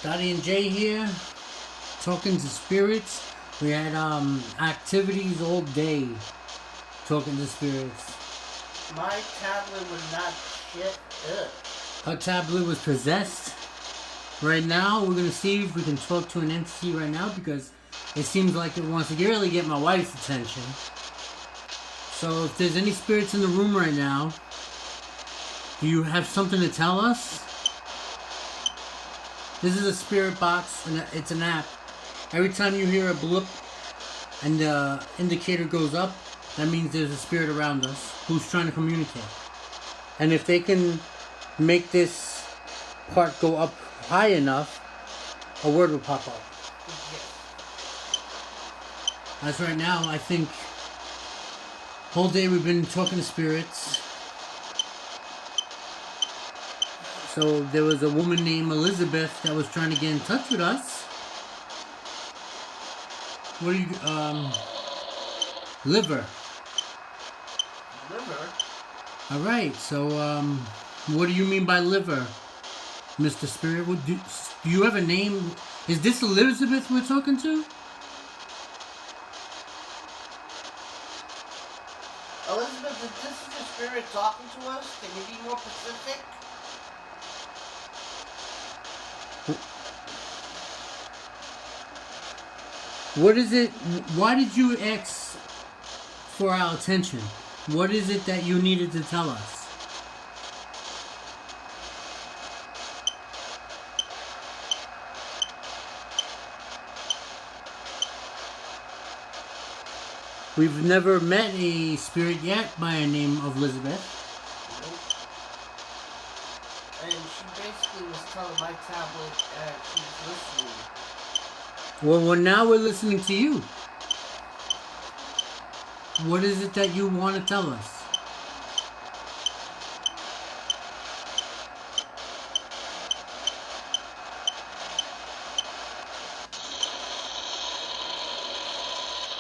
Dottie and Jay here, talking to spirits. We had activities all day, talking to spirits. My tablet would not shit up. Her tablet was possessed. Right now, we're gonna see if we can talk to an entity right now because it seems like it wants to really get my wife's attention. So if there's any spirits in the room right now, do you have something to tell us? This is a spirit box, and it's an app. Every time you hear a blip and the indicator goes up, that means there's a spirit around us who's trying to communicate. And if they can make this part go up high enough, a word will pop up. As right now, I think whole day we've been talking to spirits. So there was a woman named Elizabeth that was trying to get in touch with us. What do you, liver. Liver? Alright, so, what do you mean by liver, Mr. Spirit? Do you have a name? Is this Elizabeth we're talking to? Elizabeth, is this the spirit talking to us? Can you be more specific? What is it? Why did you ask for our attention? What is it that you needed to tell us? We've never met a spirit yet by the name of Elizabeth. And she basically was telling my tablet that she was listening. Well, now we're listening to you. What is it that you want to tell us?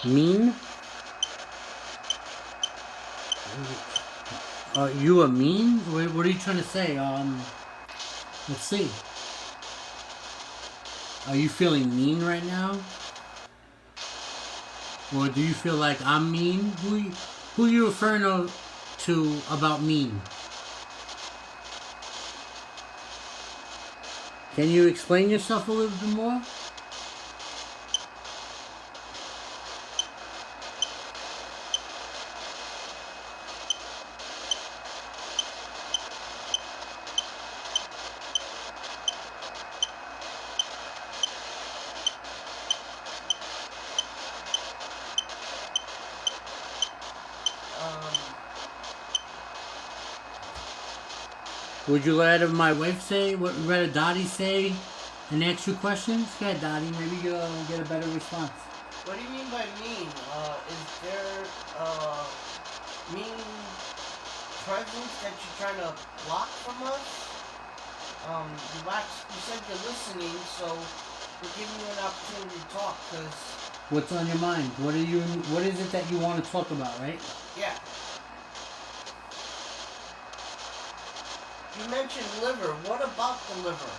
Mean? Are you a mean? What are you trying to say? Let's see. Are you feeling mean right now? Or do you feel like I'm mean? Who are you referring to about mean? Can you explain yourself a little bit more? Would you rather my wife say, what would rather Dottie say, and ask you questions? Go ahead, Dottie. Maybe you'll get a better response. What do you mean by mean? Is there mean presence that you're trying to block from us? You said you're listening, so we're giving you an opportunity to talk, because... What's on your mind? What is it that you want to talk about, right? Yeah. You mentioned liver. What about the liver?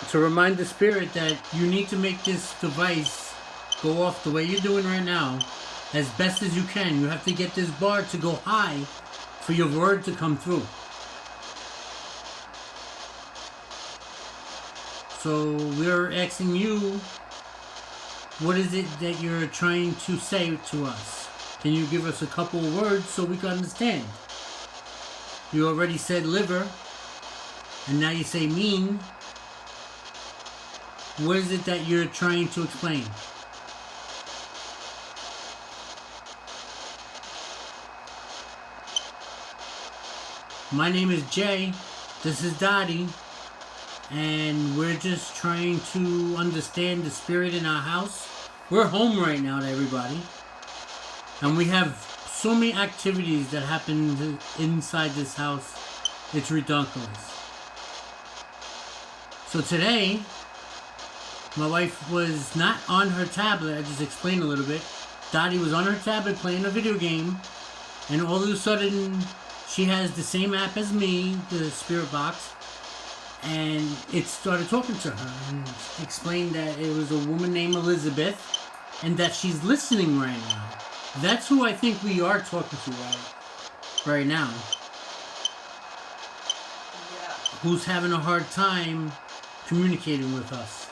To remind the spirit that you need to make this device go off the way you're doing right now as best as you can. You have to get this bar to go high for your word to come through. So we're asking you, what is it that you're trying to say to us? Can you give us a couple of words so we can understand? You already said liver, and now you say mean. What is it that you're trying to explain? My name is Jay. This is Dottie. And we're just trying to understand the spirit in our house. We're home right now to everybody. And we have so many activities that happen inside this house. It's ridiculous. So today, my wife was not on her tablet. I just explained a little bit. Dottie was on her tablet playing a video game. And all of a sudden, she has the same app as me, the Spirit Box, and it started talking to her and explained that it was a woman named Elizabeth and that she's listening right now. That's who I think we are talking to right now. Yeah. Who's having a hard time communicating with us.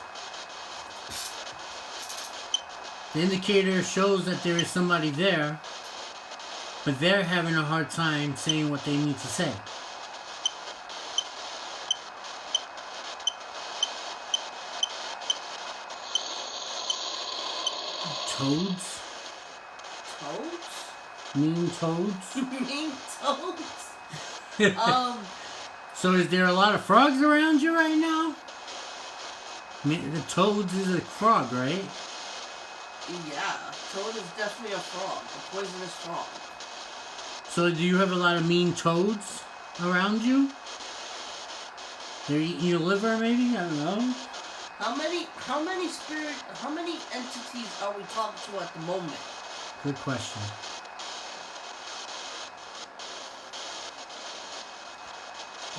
The indicator shows that there is somebody there, but they're having a hard time saying what they need to say. Toads? Toads? Mean toads? Mean toads? So is there a lot of frogs around you right now? The toads is a frog, right? Yeah, toad is definitely a frog, a poisonous frog. So do you have a lot of mean toads around you? They're eating your liver, maybe? I don't know. How many entities are we talking to at the moment? Good question.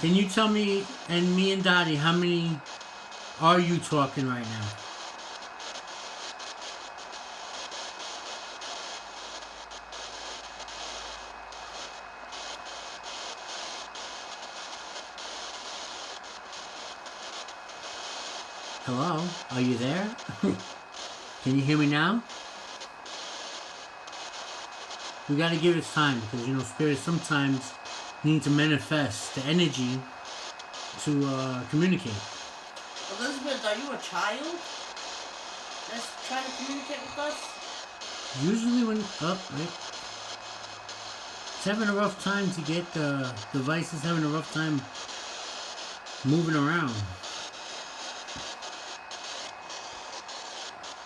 Can you tell me, and me and Dottie, how many are you talking right now? Hello? Are you there? Can you hear me now? We gotta give it time because, you know, spirits sometimes need to manifest the energy to communicate. Elizabeth, are you a child that's trying to communicate with us? Usually when... Oh, wait. It's having a rough time to get the devices, having a rough time moving around.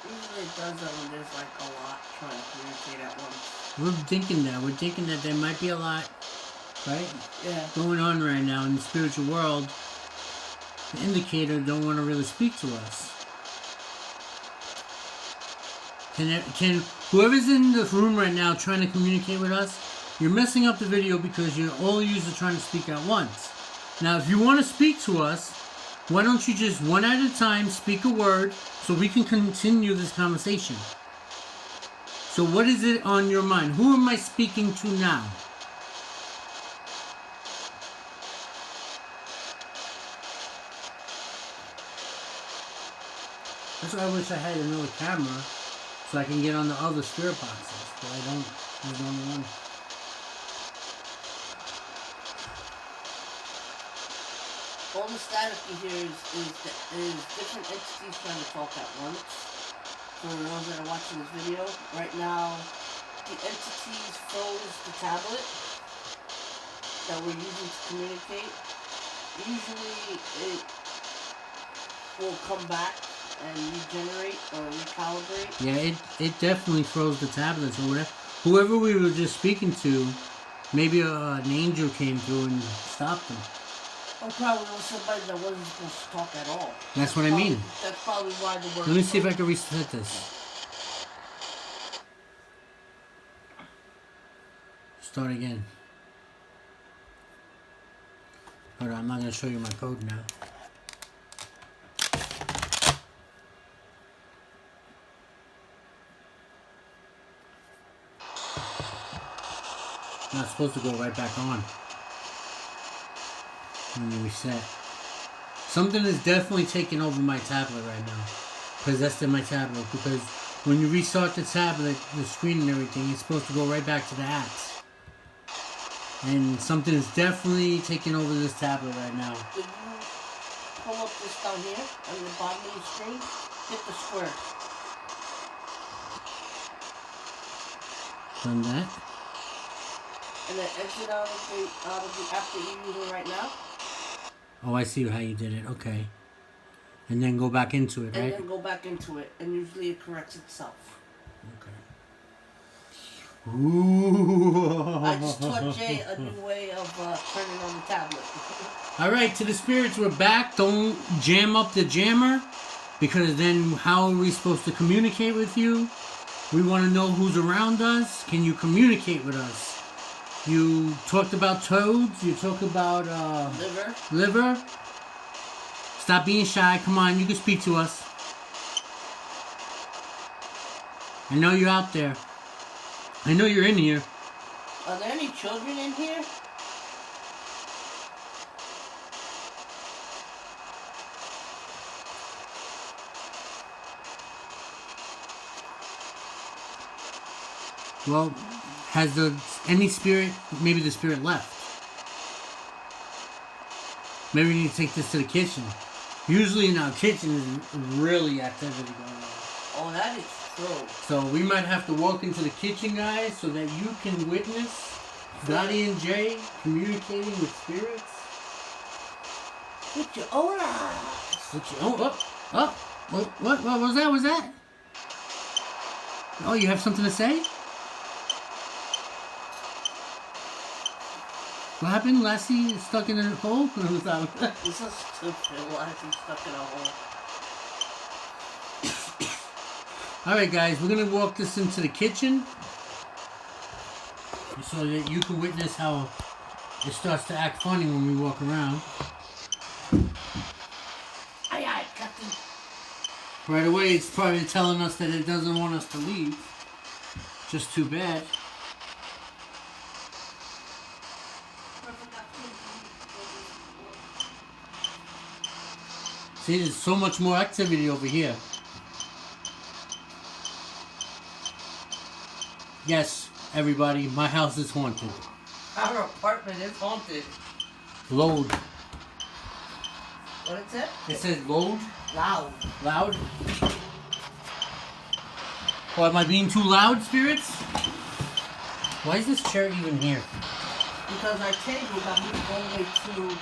Usually it does that when there's like a lot trying to communicate at once. We're thinking that. We're thinking that there might be a lot, right? Yeah. Going on right now in the spiritual world. The indicator don't want to really speak to us. Can whoever's in this room right now trying to communicate with us, you're messing up the video because all of you are trying to speak at once. Now, if you want to speak to us, why don't you just one at a time speak a word so we can continue this conversation? So what is it on your mind? Who am I speaking to now? That's why I wish I had another camera so I can get on the other spirit boxes, but I don't. There's only one. All the static you hear is different entities trying to talk at once. For those that are watching this video, right now, the entities froze the tablet that we're using to communicate. Usually it will come back and regenerate or recalibrate. Yeah, it definitely froze the tablets or whatever. Whoever we were just speaking to, maybe an angel came through and stopped them. Or probably was somebody that wasn't supposed to talk at all. That's what I mean. That's probably why the word... Let me see if I can reset this. Start again. Hold on, I'm not going to show you my code now. Not supposed to go right back on when you reset. Something is definitely taking over my tablet right now. Possessing my tablet, because when you restart the tablet, the screen and everything, it's supposed to go right back to the apps. And something is definitely taking over this tablet right now. Did you pull up this down here on the bottom of the screen? Hit the square. Done that. And then exit out of the app that you're using right now. Oh, I see how you did it. Okay. And then go back into it, right? And then go back into it. And usually it corrects itself. Okay. Ooh. I just taught Jay a new way of turning on the tablet. Alright, to the spirits, we're back. Don't jam up the jammer, because then how are we supposed to communicate with you? We want to know who's around us. Can you communicate with us? You talked about toads. You talked about liver. Stop being shy. Come on, you can speak to us. I know you're out there. I know you're in here. Are there any children in here? Well, has any spirit, maybe the spirit left? Maybe we need to take this to the kitchen. Usually in our kitchen is really activity going on. Oh, that is true. So we might have to walk into the kitchen, guys, so that you can witness Dottie and Jay communicating with spirits. With your own eyes. With your own, what was that? Was that? Oh, you have something to say? What happened? Lassie is stuck in a hole? This is stupid. Lassie stuck in a hole. Alright guys, we're going to walk this into the kitchen so that you can witness how it starts to act funny when we walk around. Aye, aye, Captain. Right away it's probably telling us that it doesn't want us to leave. Just too bad. See, there's so much more activity over here. Yes, everybody, my house is haunted. Our apartment is haunted. Load. What is it? It says load. Loud. Loud? Oh, am I being too loud, spirits? Why is this chair even here? Because our table got moved all the way to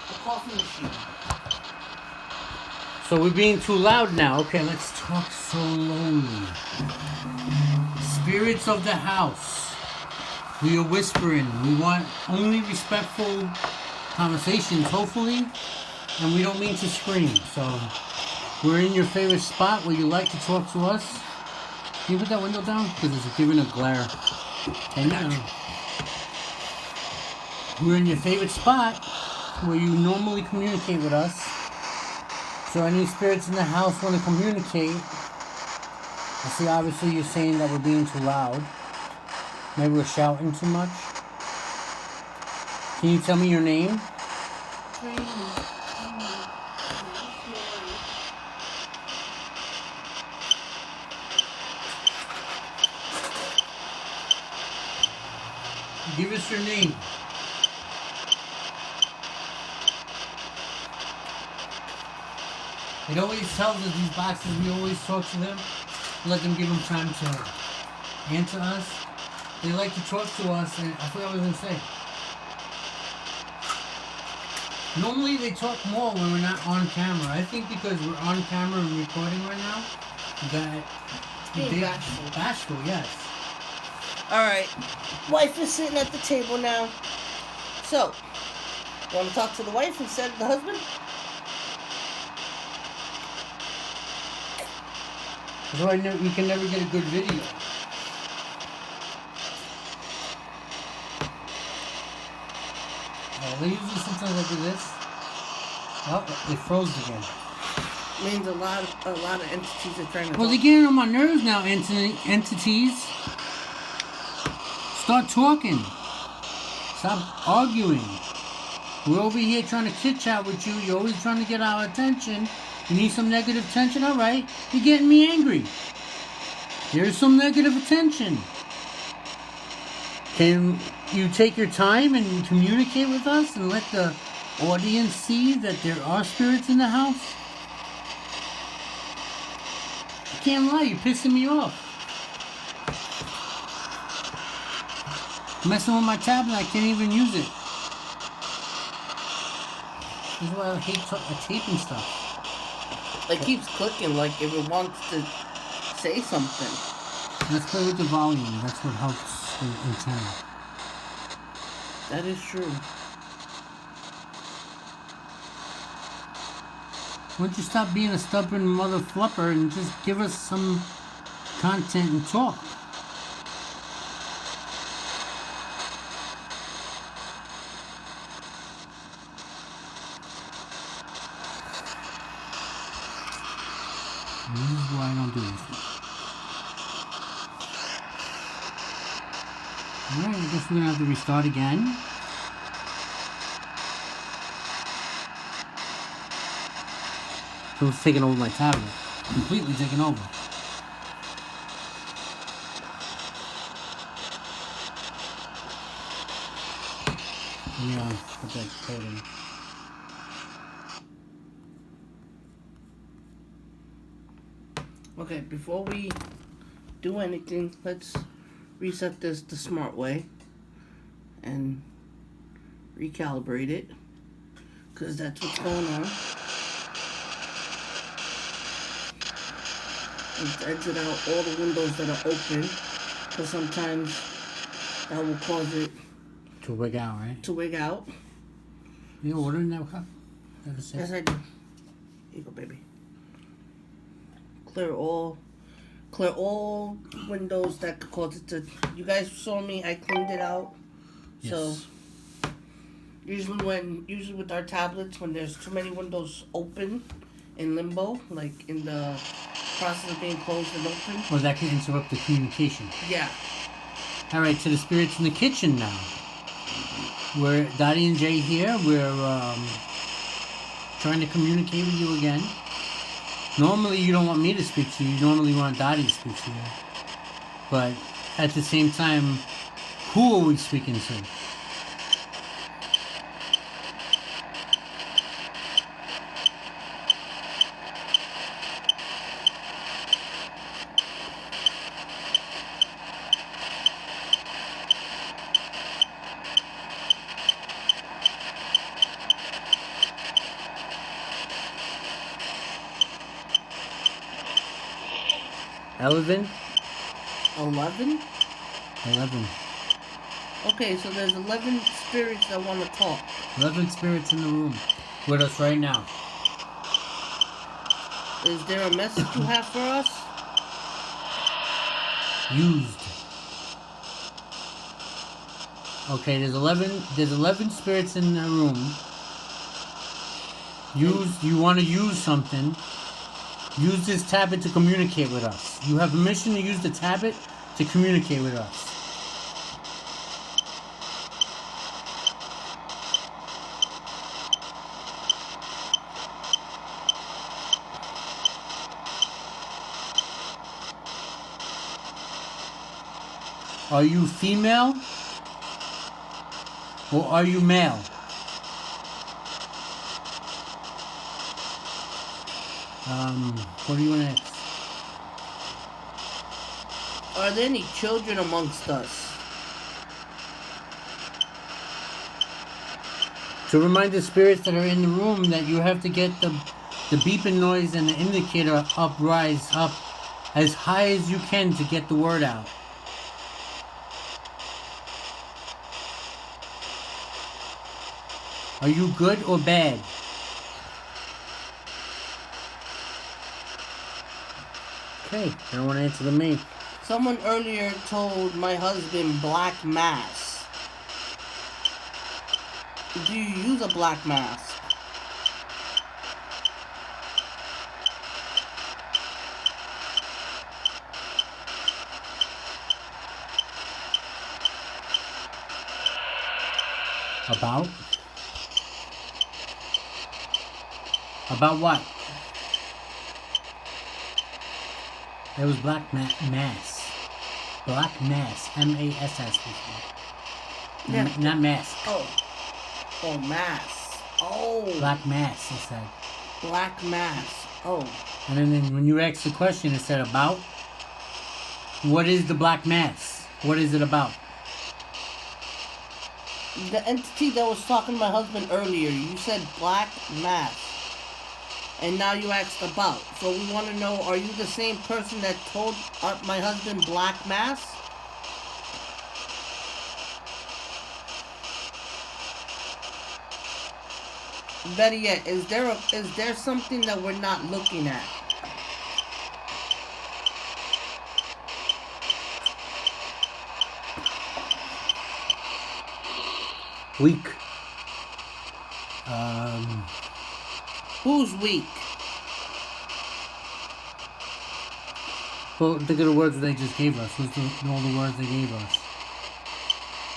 the coffee machine. So we're being too loud now. Okay, let's talk slowly. Spirits of the house. We are whispering. We want only respectful conversations, hopefully. And we don't mean to scream. So we're in your favorite spot where you like to talk to us. Can you put that window down? Because it's giving a glare. And we're in your favorite spot where you normally communicate with us. So any spirits in the house want to communicate. I see obviously you're saying that we're being too loud. Maybe we're shouting too much. Can you tell me your name? Give us your name. It always tells us these boxes, we always talk to them, let them give them time to answer us. They like to talk to us, and I forgot what I was going to say. Normally they talk more when we're not on camera. I think because we're on camera and recording right now, that Being bashful, yes. Alright, wife is sitting at the table now. So, you want to talk to the wife instead of the husband? So I know you can never get a good video. They usually sometimes I do this. Oh, they froze again. Means a lot of entities are trying to Well, talk. they're getting on my nerves now, entities. Start talking. Stop arguing. We're over here trying to chit-chat with you. You're always trying to get our attention. You need some negative attention? All right. You're getting me angry. Here's some negative attention. Can you take your time and communicate with us and let the audience see that there are spirits in the house? I can't lie, you're pissing me off. Messing with my tablet, I can't even use it. This is why I hate taping stuff. It keeps clicking like if it wants to say something. Let's play with the volume. That's what helps the antenna. That is true. Why don't you stop being a stubborn mother flupper and just give us some content and talk? And this is why I don't do this. Alright, I guess we're gonna have to restart again. So it's taking over my tablet. Completely taking over. Yeah, put that code in. Okay, before we do anything, let's reset this the smart way and recalibrate it, because that's what's going on. Let's exit out all the windows that are open, because sometimes that will cause it To wig out, right? to wig out. You ordering that cup? Yes, I do. Here you go, baby. Clear all windows that could cause it to. You guys saw me. I cleaned it out. Yes. So usually with our tablets, when there's too many windows open in limbo, like in the process of being closed and open. Or that can interrupt the communication. Yeah. All right, to the spirits in the kitchen now. We're Dottie and Jay here. We're trying to communicate with you again. Normally, you don't want me to speak to you. You normally want Dottie to speak to you. But at the same time, who are we speaking to? Eleven? 11? 11. Okay, so there's 11 spirits that want to talk. 11 spirits in the room with us right now. Is there a message you have for us? Used. Okay, there's 11 spirits in the room. You want to use something. Use this tablet to communicate with us. You have permission to use the tablet to communicate with us. Are you female? Or are you male? What do you want to ask? Are there any children amongst us? To remind the spirits that are in the room that you have to get the beeping noise and the indicator rise up as high as you can to get the word out. Are you good or bad? Okay, I don't want to answer to me. Someone earlier told my husband black mass. Do you use a black mask? About? About what? It was black mass. Black mass. M-A-S-S. Yeah. Not mask. Oh, mass. Oh. Black mass, it said. Black mass. Oh. And then when you asked the question, it said about. What is the black mass? What is it about? The entity that was talking to my husband earlier, you said black mass. And now you asked about. So we want to know, are you the same person that told my husband black mass? Better yet, is there something that we're not looking at? Weak. Who's weak? Well, think of the words they just gave us. What's all the words they gave us?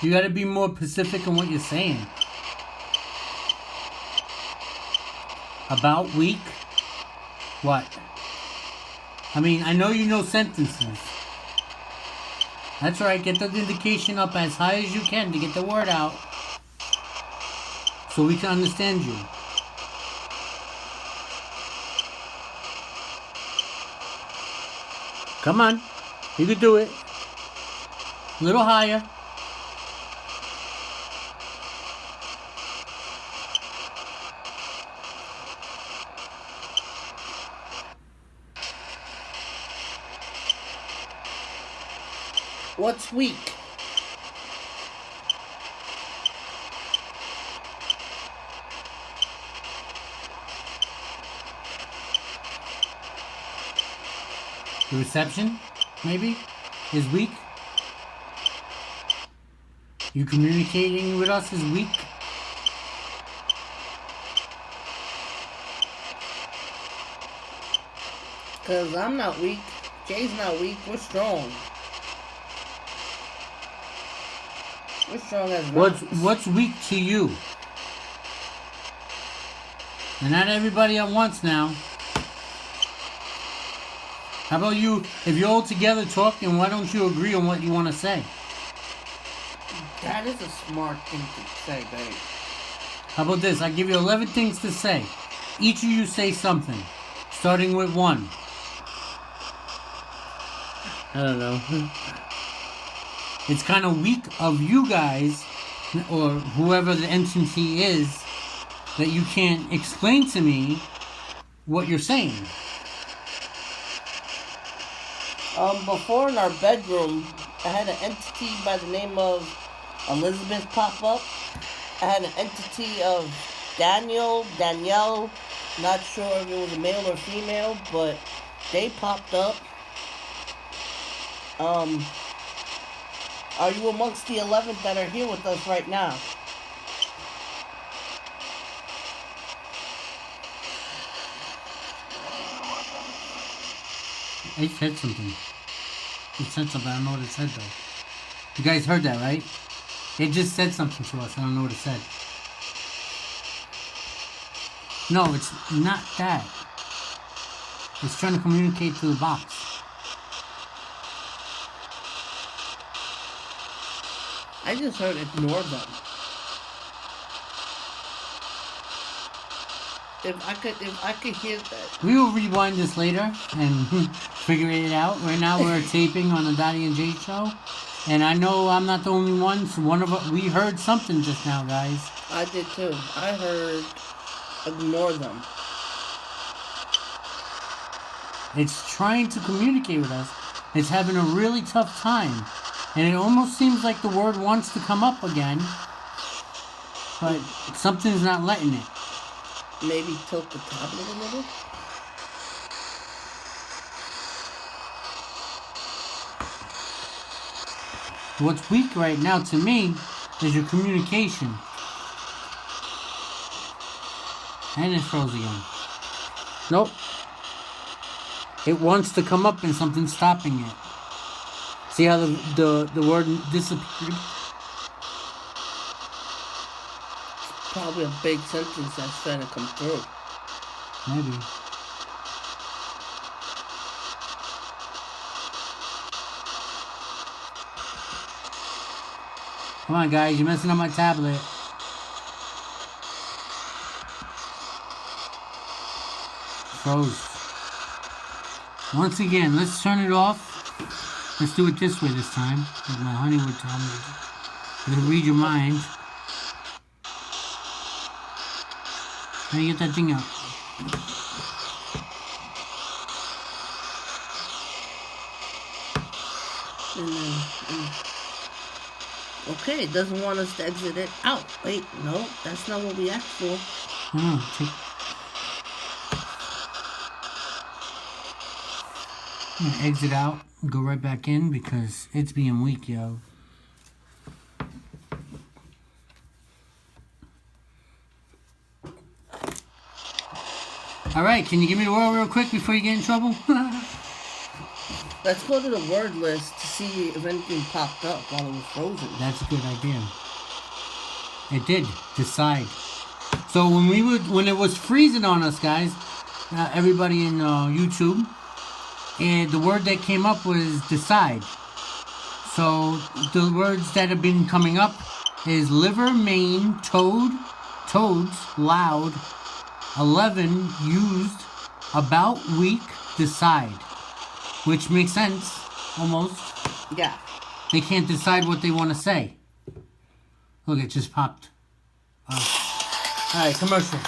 You gotta be more specific in what you're saying. About week? What? I mean, I know you know sentences. That's right, get the indication up as high as you can to get the word out. So we can understand you. Come on. You can do it. A little higher. What's weak? The reception, maybe, is weak. You communicating with us is weak. Because I'm not weak. Jay's not weak. We're strong. We're strong as rocks. What's weak to you? And not everybody at once now. How about you, if you're all together talking, why don't you agree on what you want to say? That is a smart thing to say, babe. How about this? I give you 11 things to say. Each of you say something, starting with 1. I don't know. It's kind of weak of you guys, or whoever the entity is, that you can't explain to me what you're saying. Before in our bedroom, I had an entity by the name of Elizabeth pop up. I had an entity of Danielle, not sure if it was a male or female, but they popped up. Are you amongst the 11 that are here with us right now? It said something. It said something. I don't know what it said though. You guys heard that, right? It just said something to us. I don't know what it said. No, it's not that. It's trying to communicate to the box. I just heard ignore them. If I could hear that. We will rewind this later and figure it out. Right now we're taping on the Dottie and Jay show. And I know I'm not the only one. So one of us, we heard something just now, guys. I did too. I heard ignore them. It's trying to communicate with us. It's having a really tough time. And it almost seems like the word wants to come up again. But something's not letting it. Maybe tilt the tablet a little? What's weak right now to me is your communication. And it froze again. Nope. It wants to come up and something's stopping it. See how the word disappeared? Probably a big sentence that's trying to come through. Maybe. Come on, guys. You're messing up my tablet. Froze. Once again, let's turn it off. Let's do it this way this time. Like my honey would tell me. It'll read your mind. How do you get that thing out? Okay, it doesn't want us to exit it out. Wait, no, that's not what we asked for. I'm gonna exit out, go right back in because it's being weak, yo. Alright, can you give me the world real quick before you get in trouble? Let's go to the word list to see if anything popped up while it was frozen. That's a good idea. It did. Decide. So when it was freezing on us, guys, everybody in YouTube, and the word that came up was decide. So the words that have been coming up is liver, main, toads, loud, 11, used, about, weak, decide. Which makes sense, almost. Yeah. They can't decide what they want to say. Look, it just popped. Alright, commercial.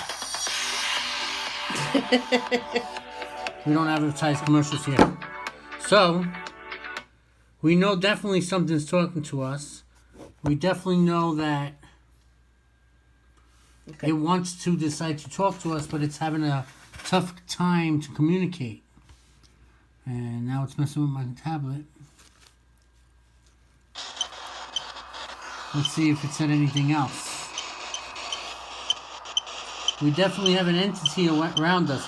We don't advertise commercials here. So, we know definitely something's talking to us. We definitely know that it wants to decide to talk to us, but it's having a tough time to communicate. And now it's messing with my tablet. Let's see if it said anything else. We definitely have an entity around us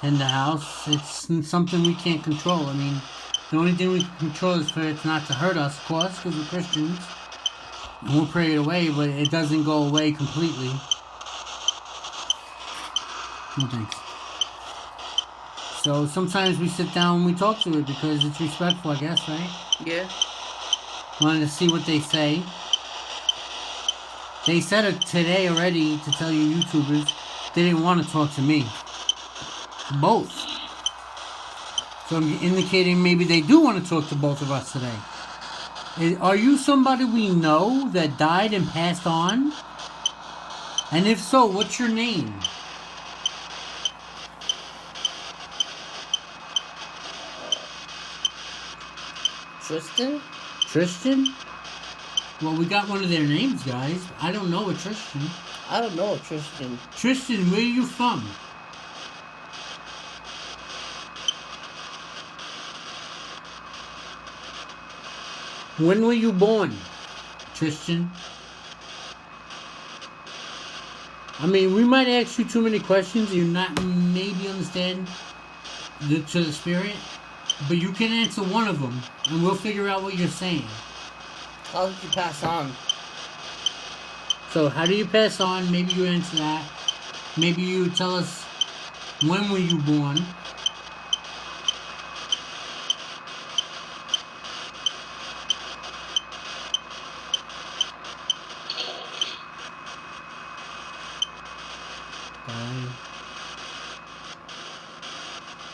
in the house. It's something we can't control. I mean, the only thing we can control is for it not to hurt us, of course, because we're Christians. And we'll pray it away, but it doesn't go away completely. No thanks. So sometimes we sit down and we talk to it because it's respectful, I guess, right? Yeah. Wanted to see what they say. They said it today already, to tell you YouTubers, they didn't want to talk to me. Both. So I'm indicating maybe they do want to talk to both of us today. Are you somebody we know that died and passed on? And if so, what's your name? Tristan? Tristan? Well, we got one of their names, guys. I don't know a Tristan. I don't know a Tristan. Tristan, where are you from? When were you born, Tristan? I mean, we might ask you too many questions. You not maybe understand to the spirit, but you can answer one of them, and we'll figure out what you're saying. How did you pass on? So, how do you pass on? Maybe you answer that. Maybe you tell us when were you born.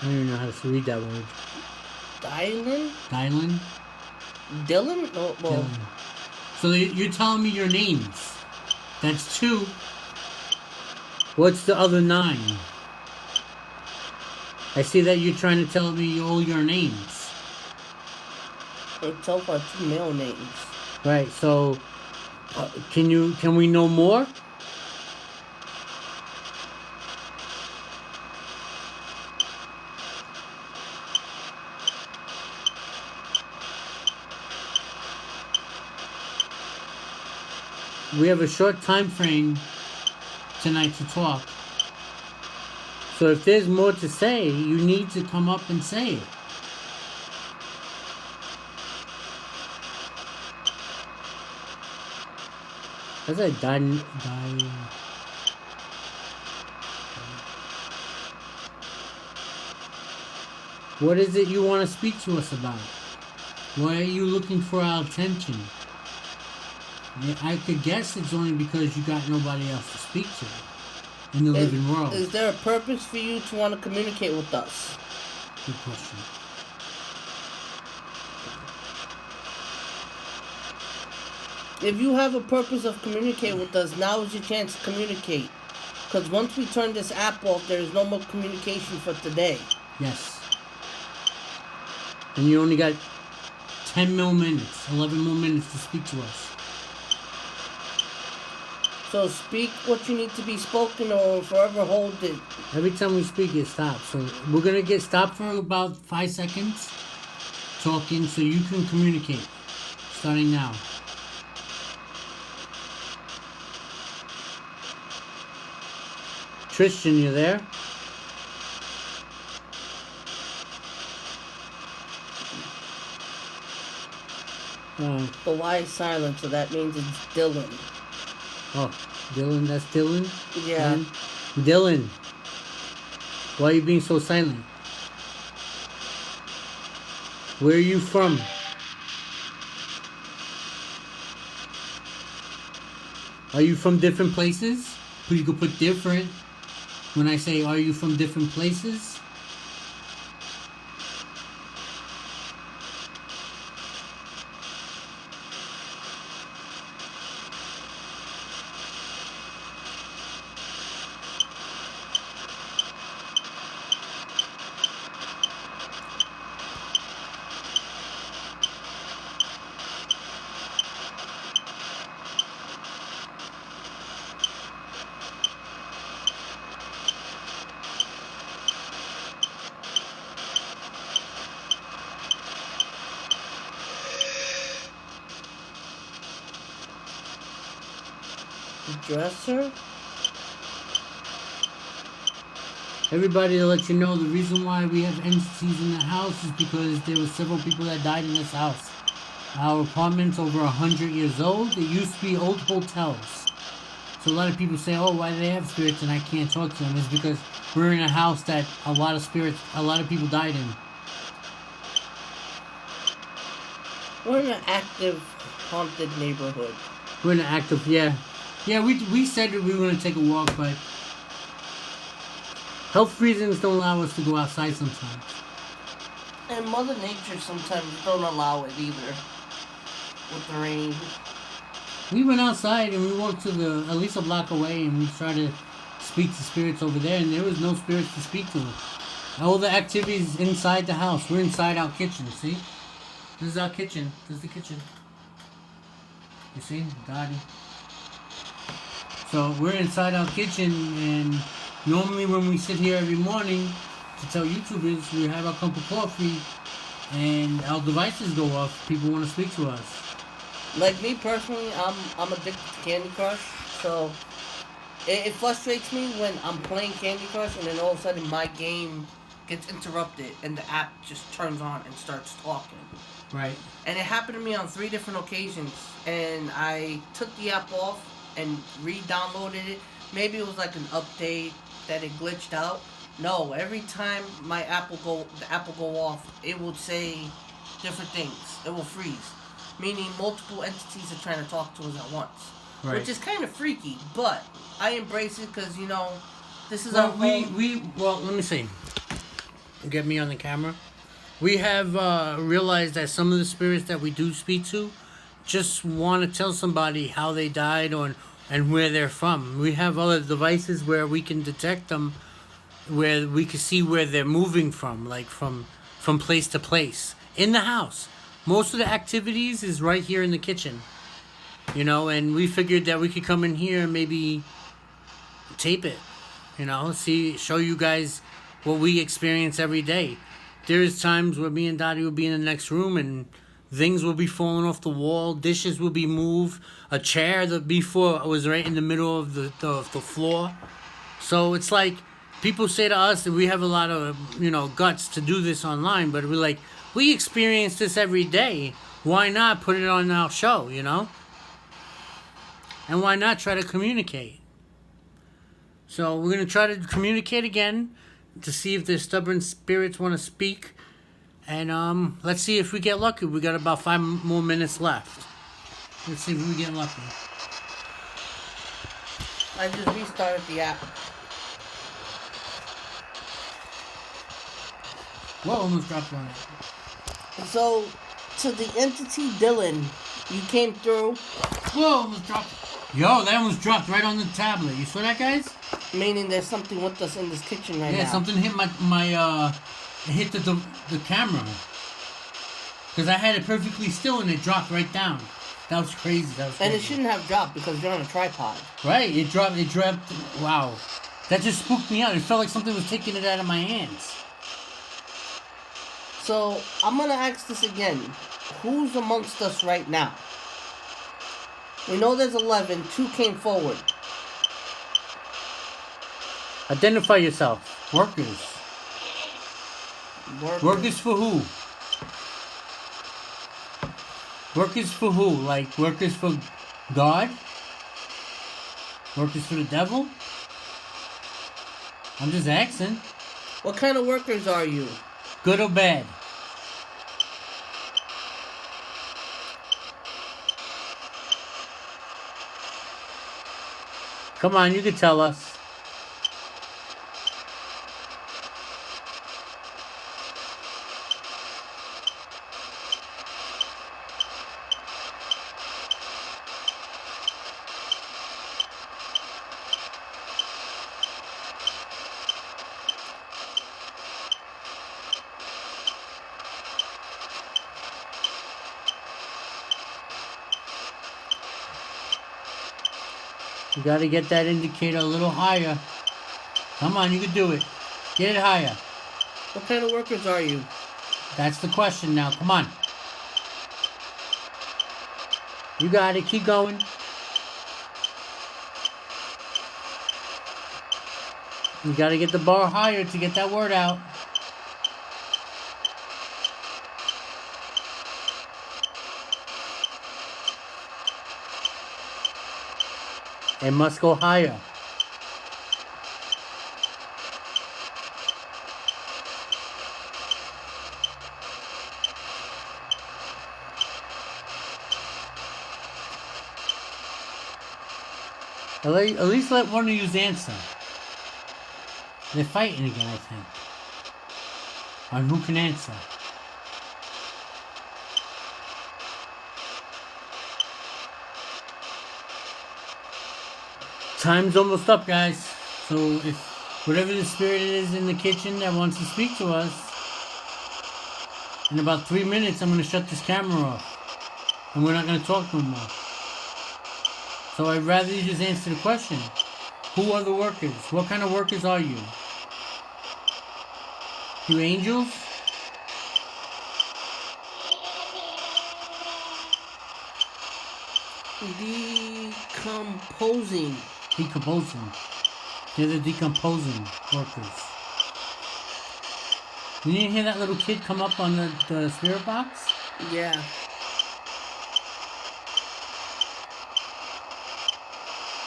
I don't even know how to read that word. Dylan? Dylan? Dylan? Oh, well. Dylan. So you're telling me your names. That's 2. What's the other 9? I see that you're trying to tell me all your names. It's all about 2 male names. Right, so can we know more? We have a short time frame tonight to talk. So if there's more to say, you need to come up and say it. That's a What is it you want to speak to us about? Why are you looking for our attention? I could guess it's only because you got nobody else to speak to in the living world. Is there a purpose for you to want to communicate with us? Good question. If you have a purpose of communicating with us, now is your chance to communicate. Because once we turn this app off, there is no more communication for today. Yes. And you only got 10 more minutes, 11 more minutes to speak to us. So speak what you need to be spoken or forever hold it. Every time we speak, it stops. So we're going to get stopped for about 5 seconds talking so you can communicate. Starting now. Tristan, you there? Oh, The Y is silent, so that means it's Dylan. oh, Dylan, that's Dylan? Yeah. And Dylan, why are you being so silent? Where are you from? Are you from different places? You could put different. When I say, are you from different places? Dresser? Everybody, to let you know, the reason why we have entities in the house is because there were several people that died in this house. Our apartment's over 100 years old. It used to be old hotels. So a lot of people say, oh, why do they have spirits and I can't talk to them? It's because we're in a house that a lot of people died in. We're in an active haunted neighborhood. We're in an active, yeah. Yeah, we said that we were going to take a walk, but health reasons don't allow us to go outside sometimes. And Mother Nature sometimes don't allow it either. With the rain. We went outside and we walked to at least a block away, and we tried to speak to spirits over there, and there was no spirits to speak to. All the activities inside the house. We're inside our kitchen, see? This is our kitchen. This is the kitchen. You see? Dottie. So we're inside our kitchen, and normally when we sit here every morning to tell YouTubers, we have our cup of coffee and our devices go off. People want to speak to us. Like me personally, I'm addicted to Candy Crush, so it frustrates me when I'm playing Candy Crush and then all of a sudden my game gets interrupted and the app just turns on and starts talking. Right. And it happened to me on 3 different occasions, and I took the app off and re-downloaded it. Maybe it was like an update that it glitched out. No, every time the app will go off, it will say different things. It will freeze, meaning multiple entities are trying to talk to us at once, Right. which is kind of freaky. But I embrace it because this is Well, our home. well, let me see. Get me on the camera. We have realized that some of the spirits that we do speak to just want to tell somebody how they died and where they're from. We have other devices where we can detect them, where we can see where they're moving from, like from place to place in the house. Most of the activities is right here in the kitchen, and we figured that we could come in here and maybe tape it, show you guys what we experience every day. There's times where me and Dottie will be in the next room and things will be falling off the wall, dishes will be moved, a chair that before was right in the middle of the floor. So it's like people say to us that we have a lot of guts to do this online, but we're like, we experience this every day. Why not put it on our show, And why not try to communicate? So we're going to try to communicate again to see if the stubborn spirits want to speak. And let's see if we get lucky. We got about 5 more minutes left. Let's see if we get lucky. I just restarted the app. Whoa, almost dropped on it. So, to the entity Dylan, you came through. Whoa, almost dropped. Yo, that almost dropped right on the tablet. You saw that, guys? Meaning there's something with us in this kitchen right now. Yeah, something hit it hit the camera. Because I had it perfectly still and it dropped right down. That was crazy. And it shouldn't have dropped because you're on a tripod. Right, it dropped. Wow. That just spooked me out. It felt like something was taking it out of my hands. So, I'm going to ask this again. Who's amongst us right now? We know there's 11. 2 came forward. Identify yourself. Workers. Workers for who? Workers for who? Like workers for God? Workers for the devil? I'm just asking. What kind of workers are you? Good or bad? Come on, you can tell us. You gotta get that indicator a little higher. Come on, you can do it. Get it higher. What kind of workers are you? That's the question now. Come on. You got it. Keep going. You gotta get the bar higher to get that word out. It must go higher. At least let one of you answer. They're fighting again, I think. On who can answer. Time's almost up, guys. So if whatever the spirit is in the kitchen that wants to speak to us, in about 3 minutes I'm going to shut this camera off. And we're not going to talk no more. So I'd rather you just answer the question. Who are the workers? What kind of workers are you? You angels? Decomposing. Decomposing. They're the decomposing workers. You didn't hear that little kid come up on the spirit box? Yeah.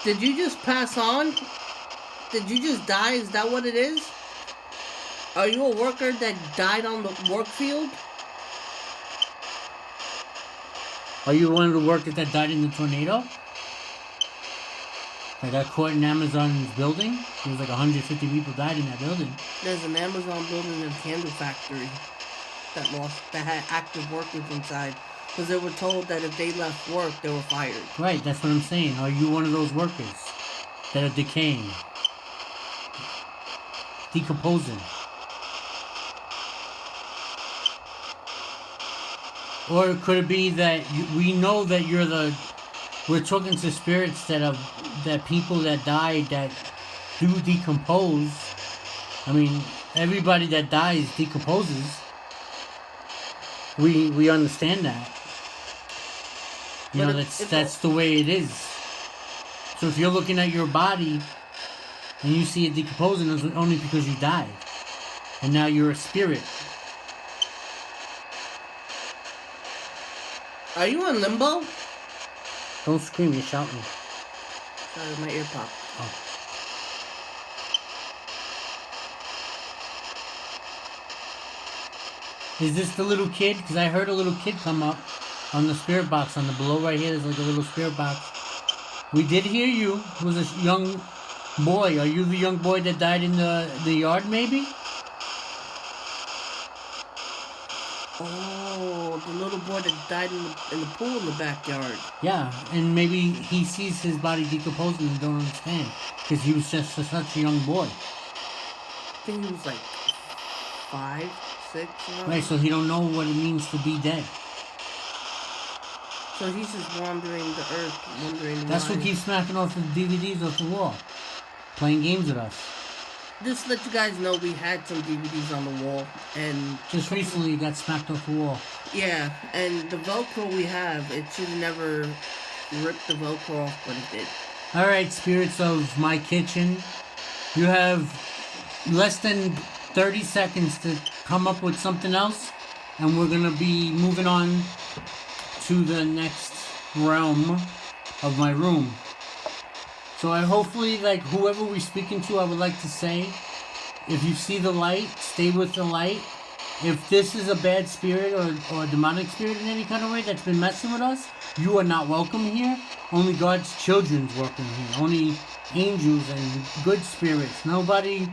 Did you just pass on? Did you just die? Is that what it is? Are you a worker that died on the work field? Are you one of the workers that died in the tornado? That got caught in Amazon's building? There was like 150 people died in that building. There's an Amazon building and candle factory that had active workers inside. Because they were told that if they left work, they were fired. Right, that's what I'm saying. Are you one of those workers that are decaying? Decomposing? Or could it be that we know that we're talking to spirits that people that died that do decompose. I mean, everybody that dies decomposes. We understand that. You know, that's the way it is. So if you're looking at your body and you see it decomposing, it's only because you died. And now you're a spirit. Are you in limbo? Don't scream, you're shouting. Sorry, my ear popped. Oh. Is this the little kid? Because I heard a little kid come up on the spirit box. On the below right here, there's like a little spirit box. We did hear you. It was a young boy. Are you the young boy that died in the yard, maybe? Oh, the little boy that died in the pool in the backyard. Yeah, and maybe he sees his body decomposing and don't understand. Because he was just such a young boy. I think he was like 5, 6. Right, so he don't know what it means to be dead. So he's just wandering the earth, wondering That's why. what keeps smacking off the DVDs off the wall. Playing games with us. Just to let you guys know, we had some DVDs on the wall, and Just recently it got smacked off the wall. yeah, and the Velcro we have, it should never rip the Velcro off, but it did. Alright, spirits of my kitchen. You have less than 30 seconds to come up with something else, and we're gonna be moving on to the next realm of my room. So I hopefully, like, whoever we're speaking to, I would like to say, if you see the light, stay with the light. If this is a bad spirit or a demonic spirit in any kind of way that's been messing with us, you are not welcome here. Only God's children's welcome here. Only angels and good spirits. Nobody...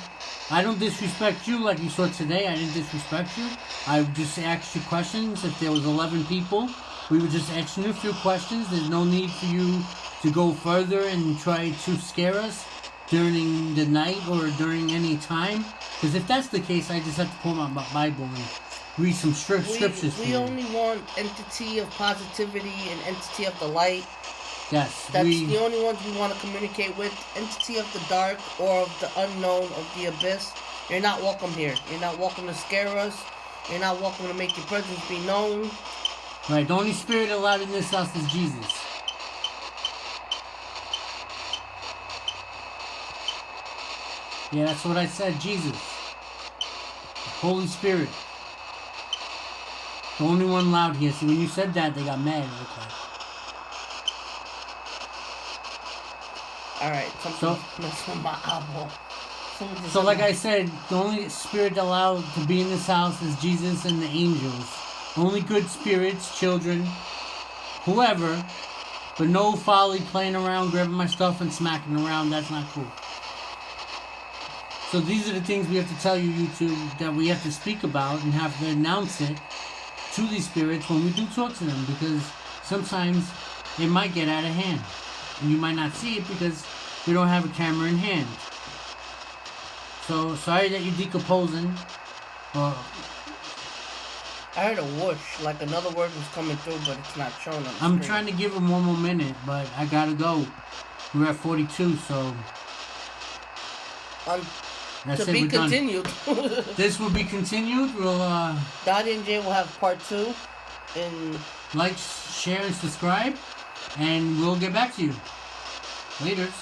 I don't disrespect you like you saw today. I didn't disrespect you. I just asked you questions. If there was 11 people, we were just asking you a few questions. There's no need for you to go further and try to scare us during the night or during any time. Because if that's the case, I just have to pull out my Bible and read some scriptures. We only want entity of positivity and entity of the light. Yes, that's the only ones we want to communicate with. Entity of the dark or of the unknown, of the abyss. You're not welcome here. You're not welcome to scare us. You're not welcome to make your presence be known. Right, the only spirit allowed in this house is Jesus. Yeah, that's what I said, Jesus. Holy Spirit. The only one allowed here. See, when you said that, they got mad. Okay. Alright, something messed with my eyeball. So like I said, the only spirit allowed to be in this house is Jesus and the angels. Only good spirits, children, whoever, but no folly playing around, grabbing my stuff and smacking around. That's not cool. So these are the things we have to tell you, YouTube, that we have to speak about and have to announce it to these spirits when we do talk to them, because sometimes it might get out of hand. And you might not see it because we don't have a camera in hand. So, sorry that you're decomposing. I heard a whoosh, like another word was coming through, but it's not showing on the I'm screen. trying to give him one more minute, but I gotta go. We're at 42, so... to be continued. This will be continued. We'll, Dottie and Jay will have part 2. Like, share, and subscribe. And we'll get back to you. Laters.